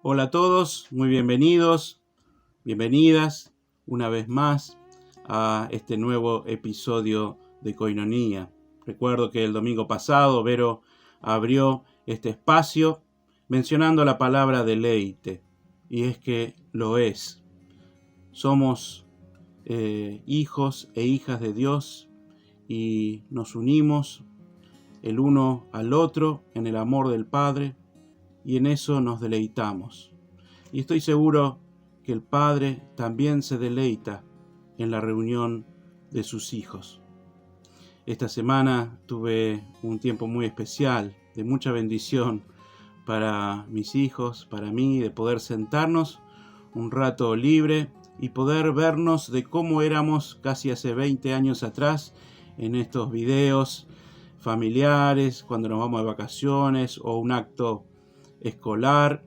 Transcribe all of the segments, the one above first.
Hola a todos, muy bienvenidos, bienvenidas una vez más a este nuevo episodio de Koinonía. Recuerdo que el domingo pasado Vero abrió este espacio mencionando la palabra deleite, y es que lo es. Somos hijos e hijas de Dios y nos unimos el uno al otro en el amor del Padre, y en eso nos deleitamos. Y estoy seguro que el Padre también se deleita en la reunión de sus hijos. Esta semana tuve un tiempo muy especial, de mucha bendición para mis hijos, para mí, de poder sentarnos un rato libre y poder vernos de cómo éramos casi hace 20 años atrás en estos videos familiares, cuando nos vamos de vacaciones o un acto escolar,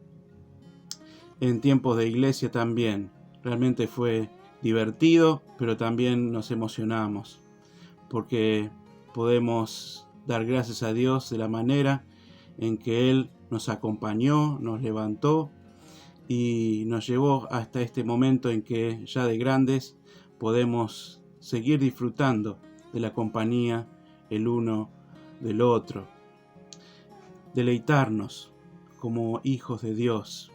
en tiempos de iglesia también. Realmente fue divertido, pero también nos emocionamos, porque podemos dar gracias a Dios de la manera en que Él nos acompañó, nos levantó y nos llevó hasta este momento en que ya de grandes podemos seguir disfrutando de la compañía el uno del otro. Deleitarnos como hijos de Dios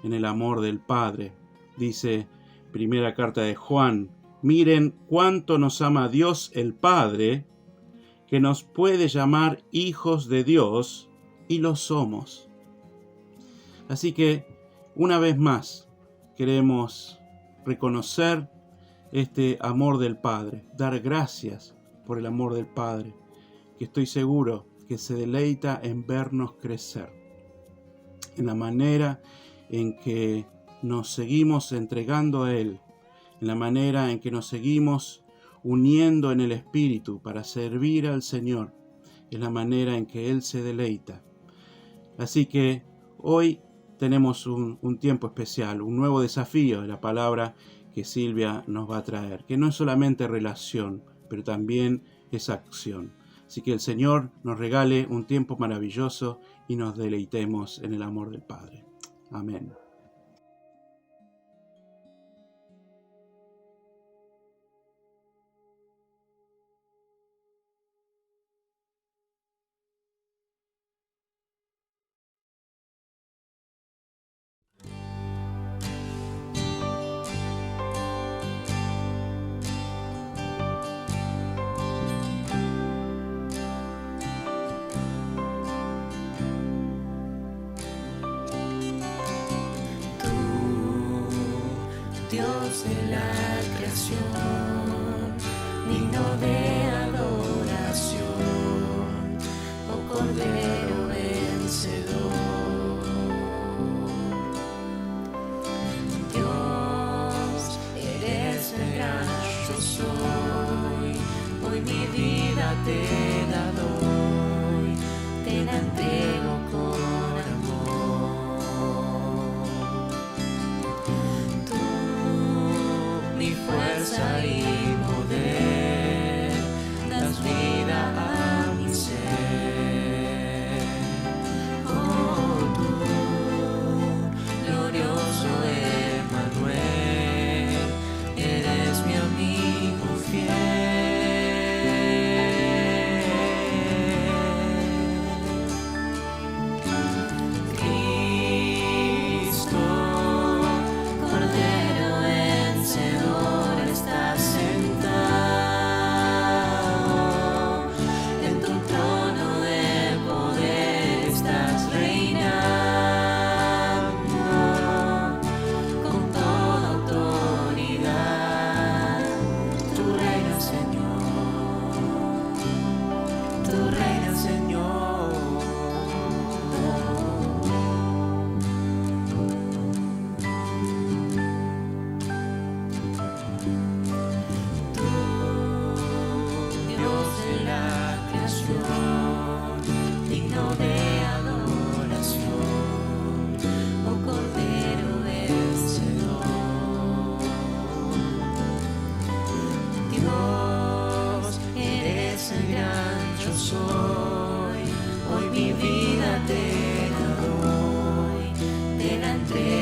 en el amor del Padre. Dice primera carta de Juan: miren cuánto nos ama Dios el Padre, que nos puede llamar hijos de Dios, y lo somos. Así que, una vez más, queremos reconocer este amor del Padre, dar gracias por el amor del Padre, que estoy seguro que se deleita en vernos crecer, en la manera en que nos seguimos entregando a Él, en la manera en que nos seguimos uniendo en el Espíritu para servir al Señor, es la manera en que Él se deleita. Así que hoy tenemos un tiempo especial, un nuevo desafío de la palabra que Silvia nos va a traer, que no es solamente relación, pero también es acción. Así que el Señor nos regale un tiempo maravilloso y nos deleitemos en el amor del Padre. Amén. Dios de la creación, digno de adoración, oh Cordero vencedor. Dios, eres el gran yo soy, hoy mi vida te la doy, te la entrego con amor. Fuerza y poder, das vida a mi ser. Oh, tú, glorioso Emmanuel, eres mi amigo fiel. soy, hoy mi vida te la doy, te la entrego.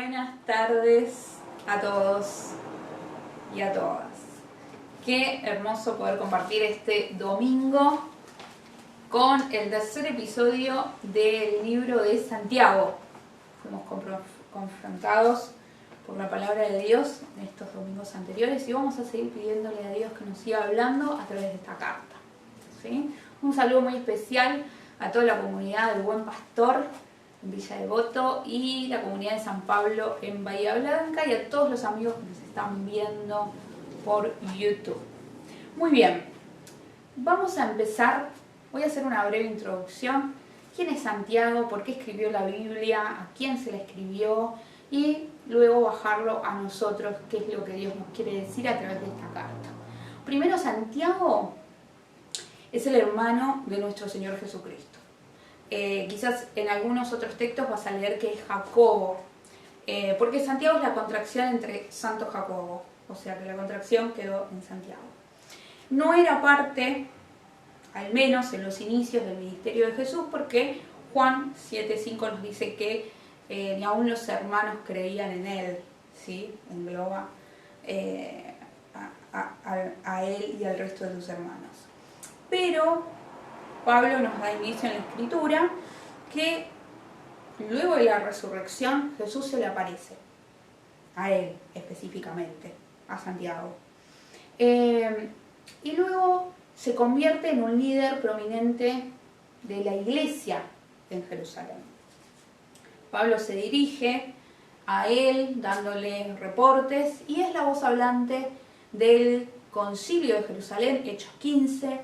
Buenas tardes a todos y a todas. Qué hermoso poder compartir este domingo con el tercer episodio del libro de Santiago. Fuimos confrontados por la palabra de Dios en estos domingos anteriores y vamos a seguir pidiéndole a Dios que nos siga hablando a través de esta carta. ¿Sí? Un saludo muy especial a toda la comunidad del Buen Pastor en Villa Devoto y la comunidad de San Pablo en Bahía Blanca y a todos los amigos que nos están viendo por YouTube. Muy bien, vamos a empezar. Voy a hacer una breve introducción. ¿Quién es Santiago? ¿Por qué escribió la Biblia? ¿A quién se la escribió? Y luego bajarlo a nosotros, qué es lo que Dios nos quiere decir a través de esta carta. Primero, Santiago es el hermano de nuestro Señor Jesucristo. Quizás en algunos otros textos vas a leer que es Jacobo, porque Santiago es la contracción entre Santo Jacobo, o sea que la contracción quedó en Santiago. No era parte, al menos en los inicios del ministerio de Jesús, porque Juan 7:5 nos dice que ni aún los hermanos creían en él, ¿sí? Engloba a él y al resto de sus hermanos. Pero Pablo nos da inicio en la Escritura que luego de la resurrección Jesús se le aparece, a él específicamente, a Santiago. Y luego se convierte en un líder prominente de la iglesia en Jerusalén. Pablo se dirige a él dándole reportes y es la voz hablante del Concilio de Jerusalén, Hechos 15,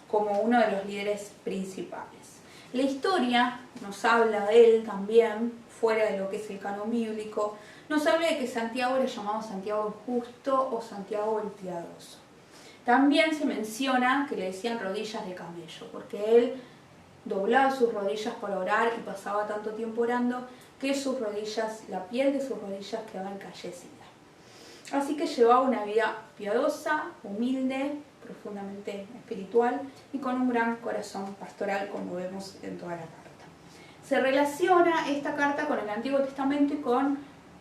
como uno de los líderes principales. La historia nos habla de él también, fuera de lo que es el canon bíblico, nos habla de que Santiago era llamado Santiago el Justo o Santiago el Piadoso. También se menciona que le decían rodillas de camello, porque él doblaba sus rodillas para orar y pasaba tanto tiempo orando que sus rodillas, la piel de sus rodillas quedaba encallecida. Así que llevaba una vida piadosa, humilde, profundamente espiritual y con un gran corazón pastoral, como vemos en toda la carta. Se relaciona esta carta con el Antiguo Testamento y con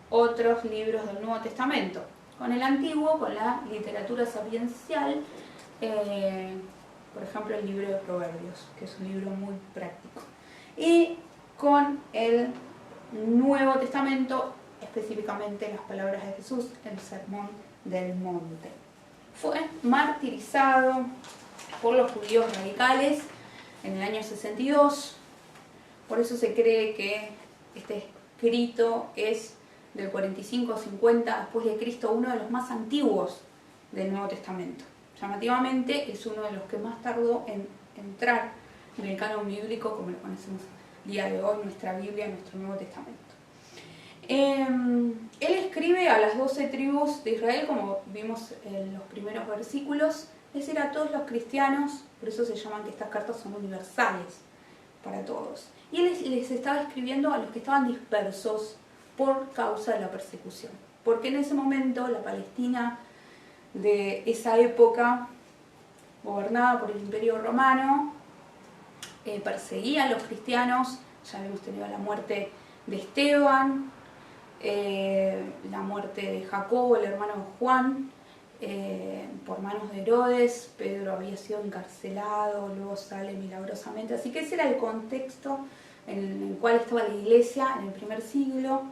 otros libros del Nuevo Testamento. Con el Antiguo, con la literatura sapiencial, por ejemplo el libro de Proverbios, que es un libro muy práctico. Y con el Nuevo Testamento, específicamente las palabras de Jesús, el Sermón del Monte. Fue martirizado por los judíos radicales en el año 62, por eso se cree que este escrito es del 45 o 50 después de Cristo, uno de los más antiguos del Nuevo Testamento. Llamativamente es uno de los que más tardó en entrar en el canon bíblico como lo conocemos el día de hoy, nuestra Biblia, nuestro Nuevo Testamento. Él escribe a las 12 tribus de Israel, como vimos en los primeros versículos, es decir, a todos los cristianos, por eso se llaman que estas cartas son universales para todos. Y él les estaba escribiendo a los que estaban dispersos por causa de la persecución, porque en ese momento la Palestina de esa época, gobernada por el Imperio Romano, perseguía a los cristianos. Ya habíamos tenido la muerte de Esteban, la muerte de Jacobo, el hermano de Juan, por manos de Herodes. Pedro había sido encarcelado, luego sale milagrosamente. Así que ese era el contexto en el cual estaba la iglesia en el primer siglo,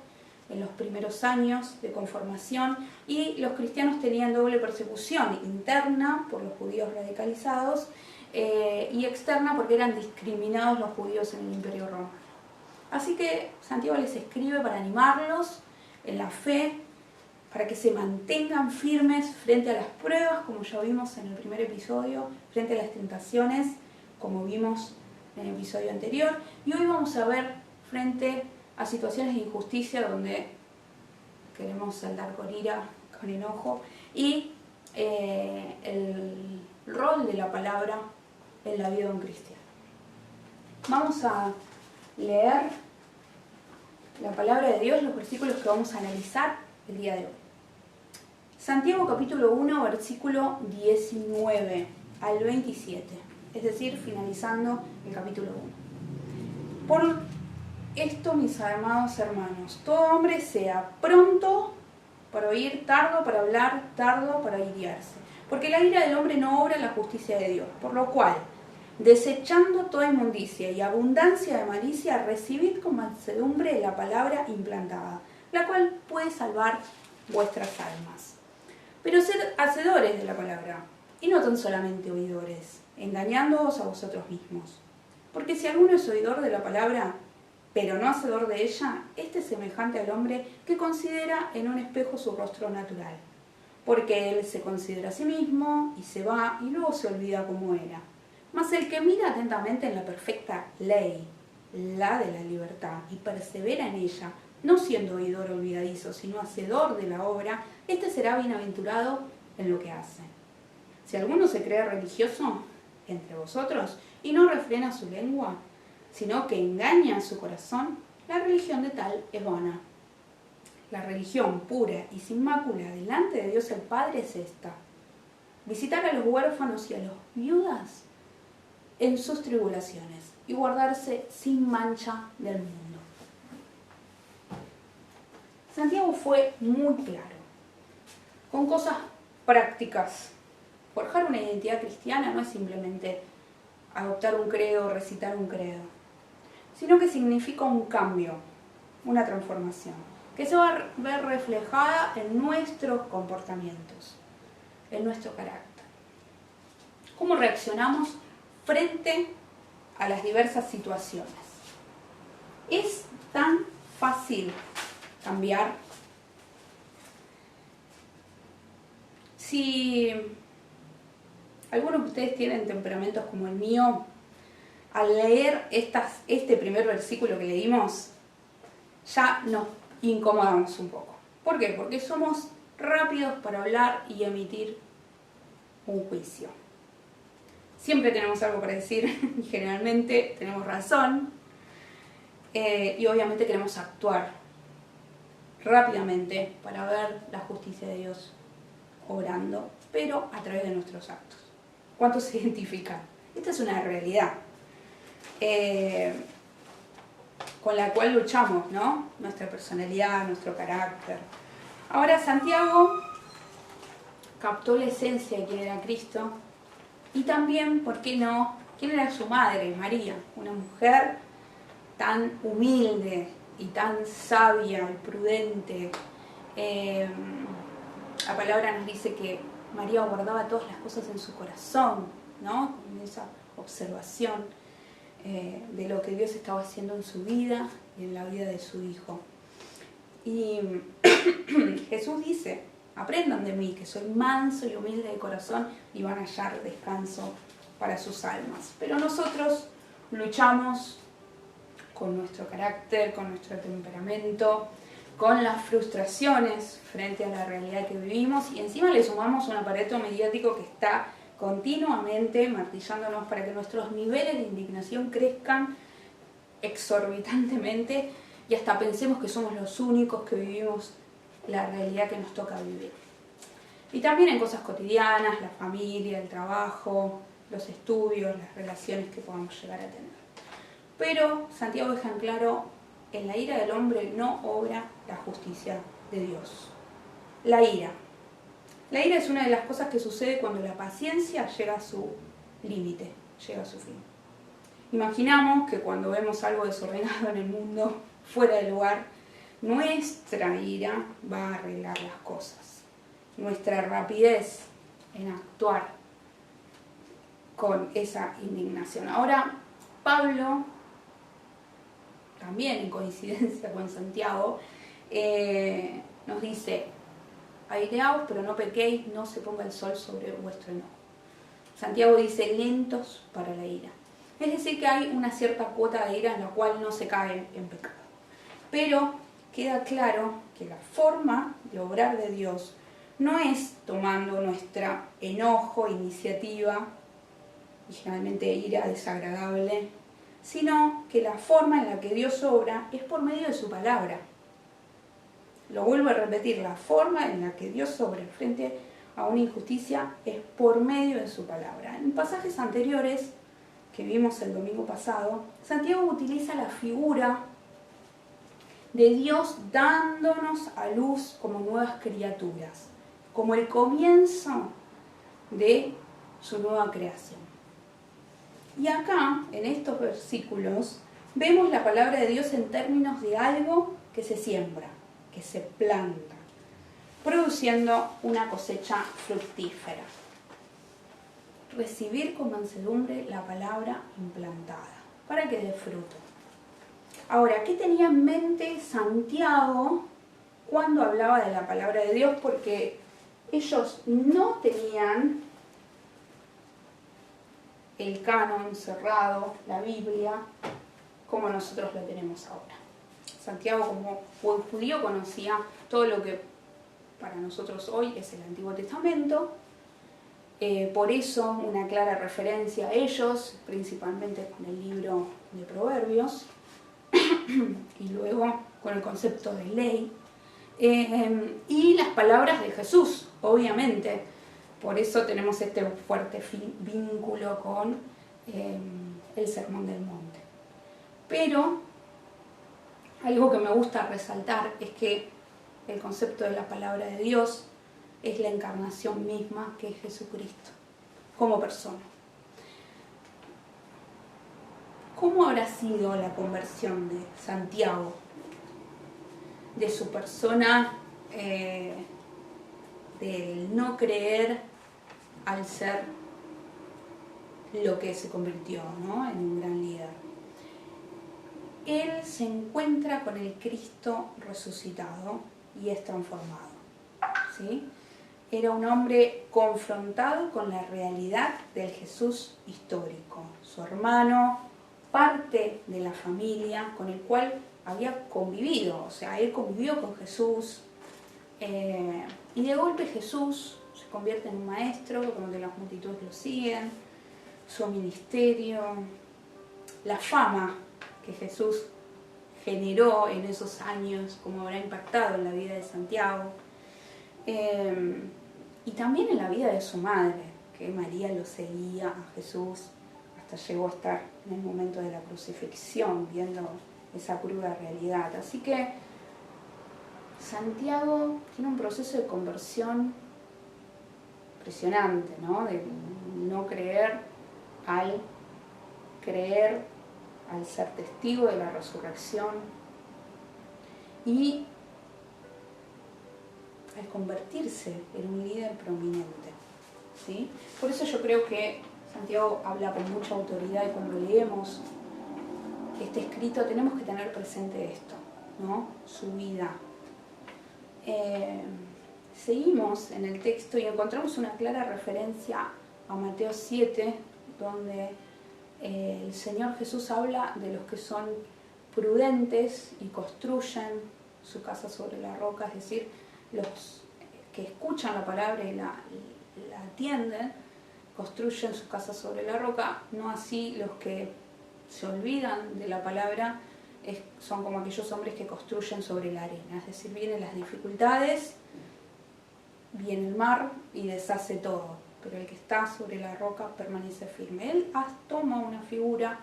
en los primeros años de conformación, y los cristianos tenían doble persecución, interna por los judíos radicalizados y externa porque eran discriminados los judíos en el Imperio Romano. Así que Santiago les escribe para animarlos en la fe, para que se mantengan firmes frente a las pruebas, como ya vimos en el primer episodio, frente a las tentaciones, como vimos en el episodio anterior. Y hoy vamos a ver frente a situaciones de injusticia donde queremos saldar con ira, con enojo, y el rol de la palabra en la vida de un cristiano. Vamos a leer la palabra de Dios, los versículos que vamos a analizar el día de hoy. Santiago capítulo 1, versículo 19 al 27, es decir, finalizando el capítulo 1. Por esto, mis amados hermanos, todo hombre sea pronto para oír, tardo para hablar, tardo para iriarse. Porque la ira del hombre no obra la justicia de Dios. Por lo cual, desechando toda inmundicia y abundancia de malicia, recibid con mansedumbre la palabra implantada, la cual puede salvar vuestras almas. Pero sed hacedores de la palabra, y no tan solamente oidores, engañándoos a vosotros mismos. Porque si alguno es oidor de la palabra, pero no hacedor de ella, este es semejante al hombre que considera en un espejo su rostro natural. Porque él se considera a sí mismo y se va y luego se olvida cómo era. Mas el que mira atentamente en la perfecta ley, la de la libertad, y persevera en ella, no siendo oidor olvidadizo, sino hacedor de la obra, este será bienaventurado en lo que hace. Si alguno se cree religioso entre vosotros y no refrena su lengua, sino que engaña a su corazón, la religión de tal es vana. La religión pura y sin mácula delante de Dios el Padre es esta: visitar a los huérfanos y a las viudas en sus tribulaciones y guardarse sin mancha del mundo. Santiago fue muy claro, con cosas prácticas. Forjar una identidad cristiana no es simplemente adoptar un credo o recitar un credo, sino que significa un cambio, una transformación, que se va a ver reflejada en nuestros comportamientos, en nuestro carácter. ¿Cómo reaccionamos frente a las diversas situaciones? ¿Es tan fácil cambiar? Si algunos de ustedes tienen temperamentos como el mío, al leer este primer versículo que leímos, ya nos incomodamos un poco. ¿Por qué? Porque somos rápidos para hablar y emitir un juicio. Siempre tenemos algo para decir y generalmente tenemos razón, y obviamente queremos actuar rápidamente para ver la justicia de Dios obrando, pero a través de nuestros actos. ¿Cuántos se identifican? Esta es una realidad con la cual luchamos, ¿no? Nuestra personalidad, nuestro carácter. Ahora Santiago captó la esencia de quién era Cristo y también, ¿por qué no?, quién era su madre, María, una mujer tan humilde y tan sabia y prudente. La palabra nos dice que María guardaba todas las cosas en su corazón, ¿no? Con esa observación de lo que Dios estaba haciendo en su vida y en la vida de su Hijo. Y Jesús dice: aprendan de mí, que soy manso y humilde de corazón, y van a hallar descanso para sus almas. Pero nosotros luchamos con nuestro carácter, con nuestro temperamento, con las frustraciones frente a la realidad que vivimos, y encima le sumamos un aparato mediático que está continuamente martillándonos para que nuestros niveles de indignación crezcan exorbitantemente y hasta pensemos que somos los únicos que vivimos la realidad que nos toca vivir. Y también en cosas cotidianas, la familia, el trabajo, los estudios, las relaciones que podamos llegar a tener. Pero Santiago deja en claro: en la ira del hombre no obra la justicia de Dios. La ira. La ira es una de las cosas que sucede cuando la paciencia llega a su límite, llega a su fin. Imaginamos que cuando vemos algo desordenado en el mundo, fuera de lugar, nuestra ira va a arreglar las cosas. Nuestra rapidez en actuar con esa indignación. Ahora, Pablo, también en coincidencia con Santiago, nos dice: aireaos, pero no pequéis, no se ponga el sol sobre vuestro enojo. Santiago dice: lentos para la ira. Es decir, que hay una cierta cuota de ira en la cual no se cae en pecado. Pero queda claro que la forma de obrar de Dios no es tomando nuestro enojo, iniciativa, y generalmente ira desagradable, sino que la forma en la que Dios obra es por medio de su palabra. Lo vuelvo a repetir: la forma en la que Dios obra frente a una injusticia es por medio de su palabra. En pasajes anteriores que vimos el domingo pasado, Santiago utiliza la figura de Dios dándonos a luz como nuevas criaturas, como el comienzo de su nueva creación. Y acá, en estos versículos, vemos la palabra de Dios en términos de algo que se siembra, que se planta, produciendo una cosecha fructífera. Recibir con mansedumbre la palabra implantada, para que dé fruto. Ahora, ¿qué tenía en mente Santiago cuando hablaba de la palabra de Dios? Porque ellos no tenían el canon cerrado, la Biblia, como nosotros lo tenemos ahora. Santiago, como buen judío, conocía todo lo que para nosotros hoy es el Antiguo Testamento. Por eso una clara referencia a ellos, principalmente con el libro de Proverbios, y luego con el concepto de ley, y las palabras de Jesús, obviamente. Por eso tenemos este fuerte vínculo con el Sermón del Monte. Pero algo que me gusta resaltar es que el concepto de la palabra de Dios es la encarnación misma que es Jesucristo, como persona. ¿Cómo habrá sido la conversión de Santiago? De su persona, del no creer al ser lo que se convirtió, ¿no?, en un gran líder. Él se encuentra con el Cristo resucitado y es transformado, ¿sí? Era un hombre confrontado con la realidad del Jesús histórico, su hermano, parte de la familia con el cual había convivido, o sea, él convivió con Jesús, y de golpe Jesús se convierte en un maestro, como que las multitudes lo siguen, su ministerio, la fama que Jesús generó en esos años, como habrá impactado en la vida de Santiago, y también en la vida de su madre, que María lo seguía a Jesús, hasta llegó a estar en el momento de la crucifixión, viendo esa cruda realidad. Así que Santiago tiene un proceso de conversión impresionante, ¿no? De no creer al creer, al ser testigo de la resurrección y al convertirse en un líder prominente, ¿sí? Por eso yo creo que Santiago habla con mucha autoridad y cuando leemos este escrito tenemos que tener presente esto, ¿no? Su vida. Seguimos en el texto y encontramos una clara referencia a Mateo 7, donde el Señor Jesús habla de los que son prudentes y construyen su casa sobre la roca, es decir, los que escuchan la palabra y la atienden, construyen su casa sobre la roca, no así los que se olvidan de la palabra, son como aquellos hombres que construyen sobre la arena, es decir, vienen las dificultades, viene el mar y deshace todo, pero el que está sobre la roca permanece firme. Él toma una figura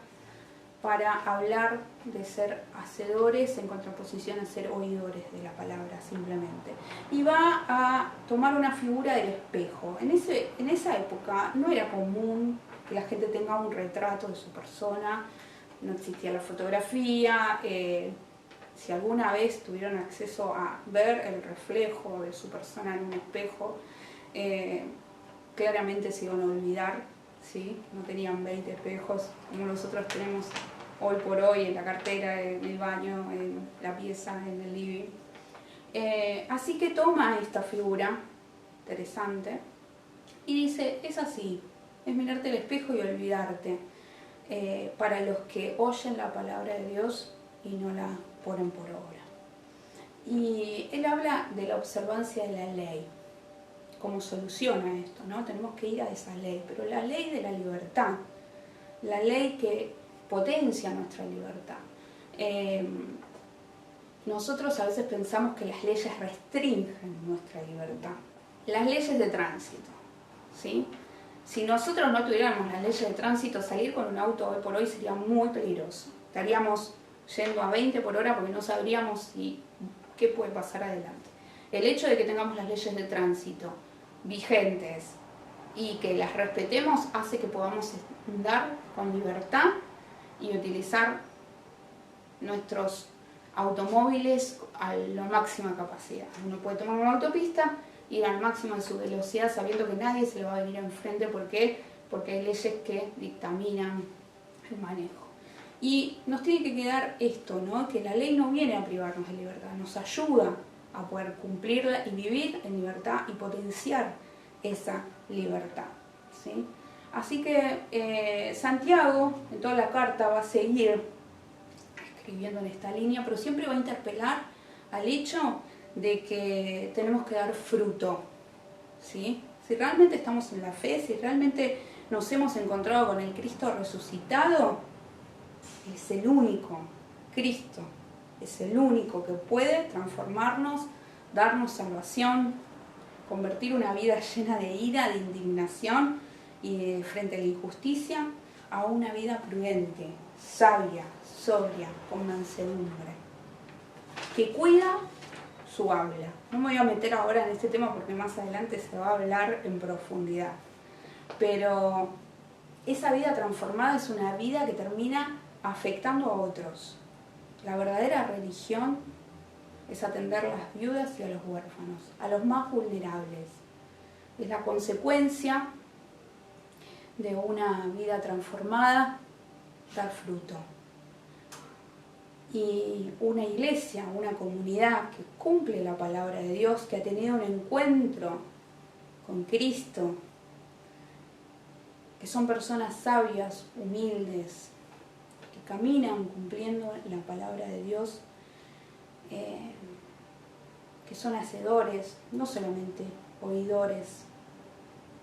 para hablar de ser hacedores en contraposición a ser oidores de la palabra simplemente. Y va a tomar una figura del espejo. En esa época no era común que la gente tenga un retrato de su persona, no existía la fotografía, si alguna vez tuvieron acceso a ver el reflejo de su persona en un espejo, claramente se iban a olvidar, ¿sí? No tenían 20 espejos como nosotros tenemos hoy por hoy en la cartera, en el baño, en la pieza, en el living. Así que toma esta figura interesante y dice, es así, es mirarte al espejo y olvidarte, para los que oyen la palabra de Dios y no la ponen por obra. Y él habla de la observancia de la ley, cómo soluciona esto, ¿no? Tenemos que ir a esa ley, pero la ley de la libertad, la ley que potencia nuestra libertad. Nosotros a veces pensamos que las leyes restringen nuestra libertad. Las leyes de tránsito, ¿sí? Si nosotros no tuviéramos las leyes de tránsito, salir con un auto hoy por hoy sería muy peligroso. Estaríamos yendo a 20 por hora porque no sabríamos qué puede pasar adelante. El hecho de que tengamos las leyes de tránsito vigentes y que las respetemos hace que podamos andar con libertad y utilizar nuestros automóviles a la máxima capacidad. Uno puede tomar una autopista, ir al máximo de su velocidad sabiendo que nadie se le va a venir enfrente. ¿Por qué? Porque hay leyes que dictaminan el manejo. Y nos tiene que quedar esto, ¿no? Que la ley no viene a privarnos de libertad, nos ayuda a poder cumplirla y vivir en libertad y potenciar esa libertad, ¿sí? Así que Santiago en toda la carta va a seguir escribiendo en esta línea, pero siempre va a interpelar al hecho de que tenemos que dar fruto, ¿sí? Si realmente estamos en la fe, si realmente nos hemos encontrado con el Cristo resucitado, es el único, Cristo es el único que puede transformarnos, darnos salvación, convertir una vida llena de ira, de indignación y frente a la injusticia a una vida prudente, sabia, sobria, con mansedumbre, que cuida su habla. No me voy a meter ahora en este tema porque más adelante se va a hablar en profundidad, pero esa vida transformada es una vida que termina afectando a otros. La verdadera religión es atender a las viudas y a los huérfanos, a los más vulnerables. Es la consecuencia de una vida transformada, dar fruto. Y una iglesia, una comunidad que cumple la palabra de Dios, que ha tenido un encuentro con Cristo, que son personas sabias, humildes, que caminan cumpliendo la palabra de Dios, que son hacedores, no solamente oidores,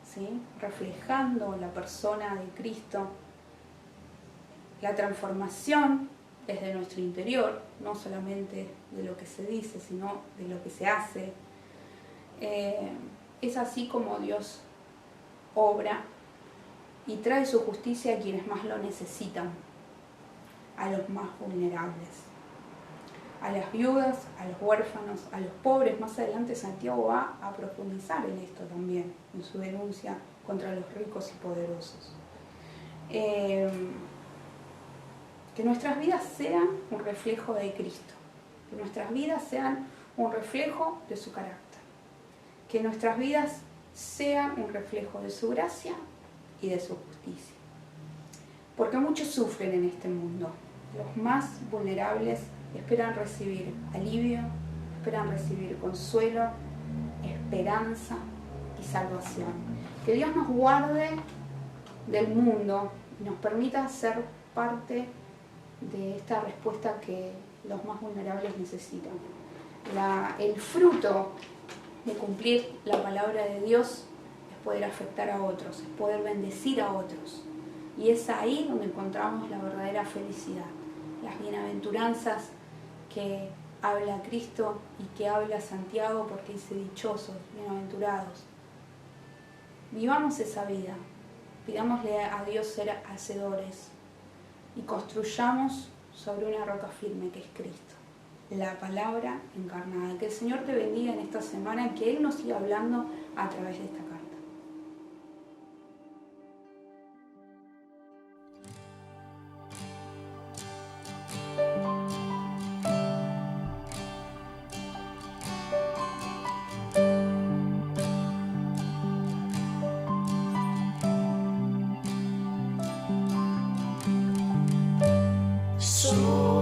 ¿sí? Reflejando la persona de Cristo. La transformación desde nuestro interior, no solamente de lo que se dice, sino de lo que se hace. Es así como Dios obra y trae su justicia a quienes más lo necesitan, a los más vulnerables, a las viudas, a los huérfanos, a los pobres. Más adelante Santiago va a profundizar en esto también, en su denuncia contra los ricos y poderosos. Que nuestras vidas sean un reflejo de Cristo, que nuestras vidas sean un reflejo de su carácter, que nuestras vidas sean un reflejo de su gracia y de su justicia. Porque muchos sufren en este mundo. Los más vulnerables esperan recibir alivio, esperan recibir consuelo, esperanza y salvación. Que Dios nos guarde del mundo y nos permita ser parte de esta respuesta que los más vulnerables necesitan. El fruto de cumplir la palabra de Dios es poder afectar a otros, es poder bendecir a otros. Y es ahí donde encontramos la verdadera felicidad, las bienaventuranzas que habla Cristo y que habla Santiago, porque dice dichosos, bienaventurados. Vivamos esa vida, pidámosle a Dios ser hacedores y construyamos sobre una roca firme que es Cristo, la palabra encarnada. Que el Señor te bendiga en esta semana y que Él nos siga hablando a través de esta carta.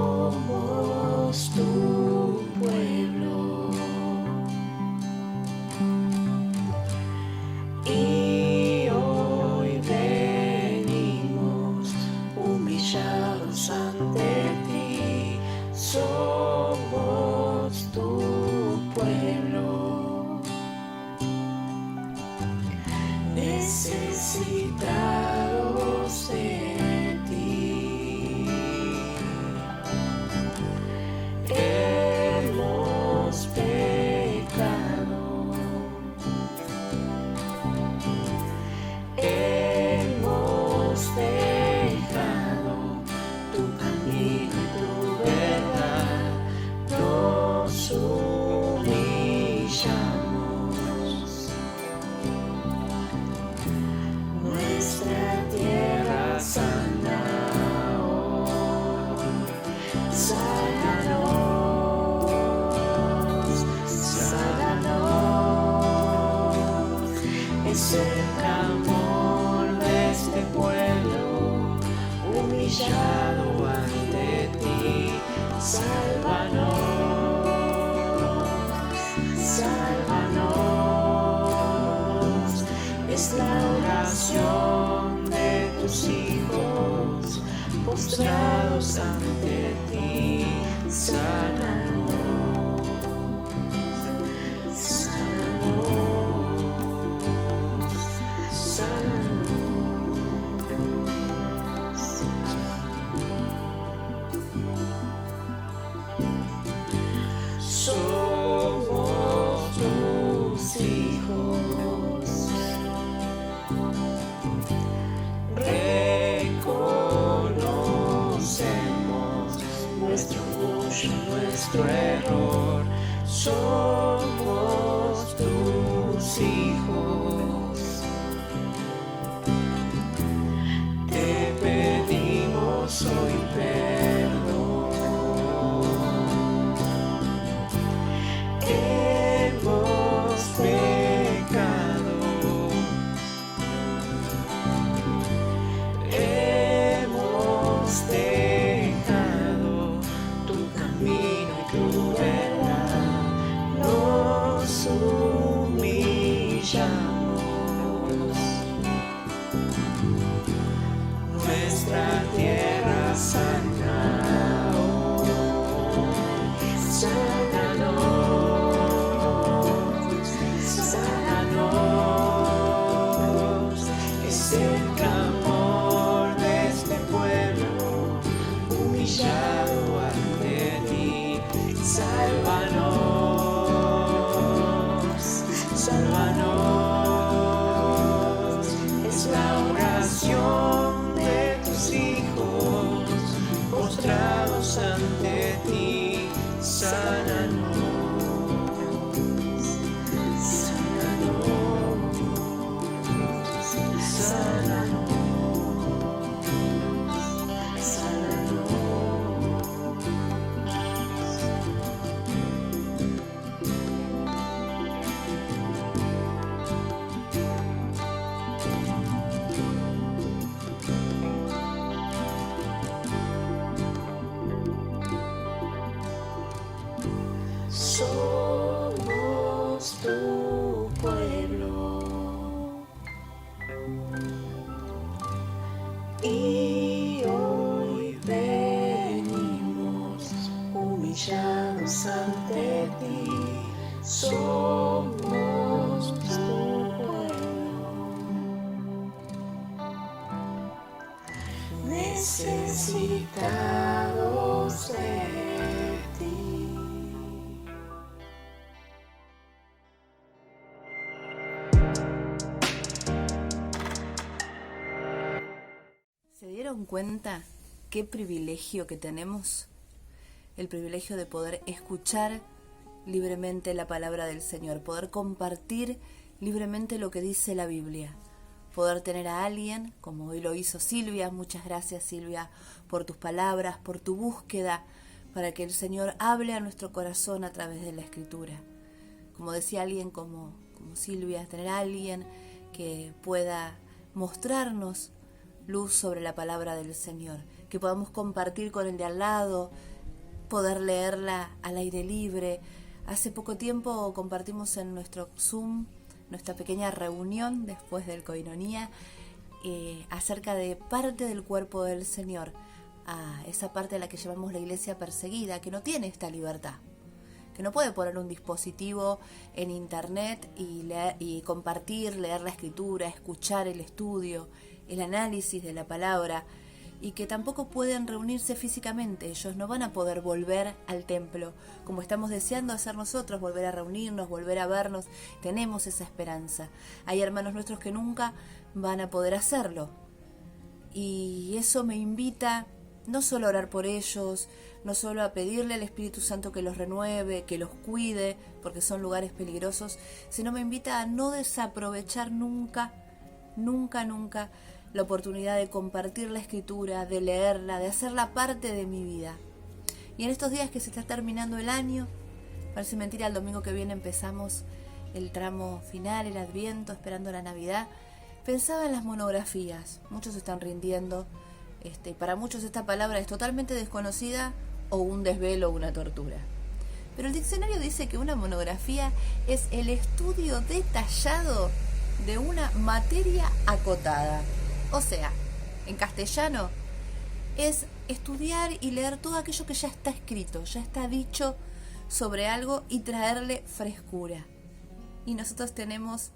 Somos tu pueblo y hoy venimos humillados ante ti. Somos tu pueblo necesitados de hemos pecado, hemos dejado tu camino y tu verdad. Sálvanos, es la oración de tus hijos, postrados ante ti. Sánanos, sánanos, sánanos. Somos tus hijos, reconocemos nuestro orgullo, nuestro error. Somos tus hijos, te pedimos hoy perdón. Hemos pecado, hemos dejado tu camino y tu verdad, nos humillamos. Nuestra tierra sana hoy, sánanos, sánanos. Es el clamor de este pueblo humillado ante ti. Sálvanos, sálvanos. Es la oración de tus hijos, postrados ante ti. Sánanos, sánanos, sánanos, sánanos. Somos tu pueblo y hoy venimos humillados ante ti. Somos tu pueblo, necesitados de ti. ¿Se dieron cuenta qué privilegio que tenemos? El privilegio de poder escuchar libremente la palabra del Señor, poder compartir libremente lo que dice la Biblia, poder tener a alguien, como hoy lo hizo Silvia. Muchas gracias, Silvia, por tus palabras, por tu búsqueda, para que el Señor hable a nuestro corazón a través de la Escritura. Como decía alguien como Silvia, tener a alguien que pueda mostrarnos luz sobre la palabra del Señor, que podamos compartir con el de al lado, poder leerla al aire libre. Hace poco tiempo compartimos en nuestro Zoom, nuestra pequeña reunión después del Koinonía, acerca de parte del cuerpo del Señor, a esa parte a la que llamamos la iglesia perseguida, que no tiene esta libertad, que no puede poner un dispositivo en internet y compartir, leer la Escritura, escuchar el estudio, el análisis de la palabra, y que tampoco pueden reunirse físicamente. Ellos no van a poder volver al templo como estamos deseando hacer nosotros, volver a reunirnos, volver a vernos. Tenemos esa esperanza. Hay hermanos nuestros que nunca van a poder hacerlo, y eso me invita no solo a orar por ellos, no solo a pedirle al Espíritu Santo que los renueve, que los cuide, porque son lugares peligrosos, sino me invita a no desaprovechar nunca la oportunidad de compartir la Escritura, de leerla, de hacerla parte de mi vida. Y en estos días que se está terminando el año, parece mentira, el domingo que viene empezamos el tramo final, el Adviento, esperando la Navidad. Pensaba en las monografías. Muchos se están rindiendo. Para muchos esta palabra es totalmente desconocida, o un desvelo o una tortura. Pero el diccionario dice que una monografía es el estudio detallado de una materia acotada. O sea, en castellano, es estudiar y leer todo aquello que ya está escrito, ya está dicho sobre algo y traerle frescura. Y nosotros tenemos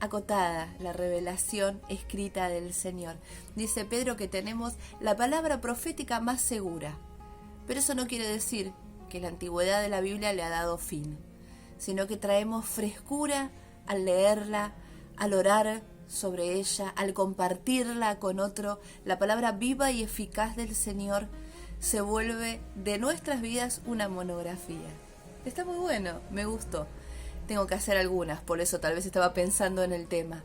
acotada la revelación escrita del Señor. Dice Pedro que tenemos la palabra profética más segura. Pero eso no quiere decir que la antigüedad de la Biblia le ha dado fin, sino que traemos frescura al leerla, al orar sobre ella, al compartirla con otro. La palabra viva y eficaz del Señor se vuelve de nuestras vidas una monografía. Está muy bueno, me gustó. Tengo que hacer algunas, por eso tal vez estaba pensando en el tema.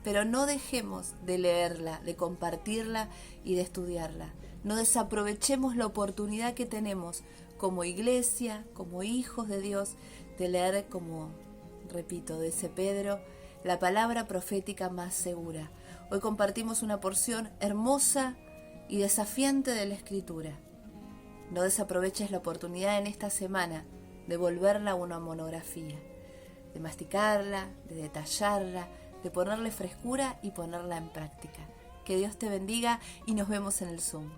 Pero no dejemos de leerla, de compartirla y de estudiarla. No desaprovechemos la oportunidad que tenemos como iglesia, como hijos de Dios, de leer, como repito, dice Pedro, la palabra profética más segura. Hoy compartimos una porción hermosa y desafiante de la Escritura. No desaproveches la oportunidad en esta semana de volverla una monografía, de masticarla, de detallarla, de ponerle frescura y ponerla en práctica. Que Dios te bendiga y nos vemos en el Zoom.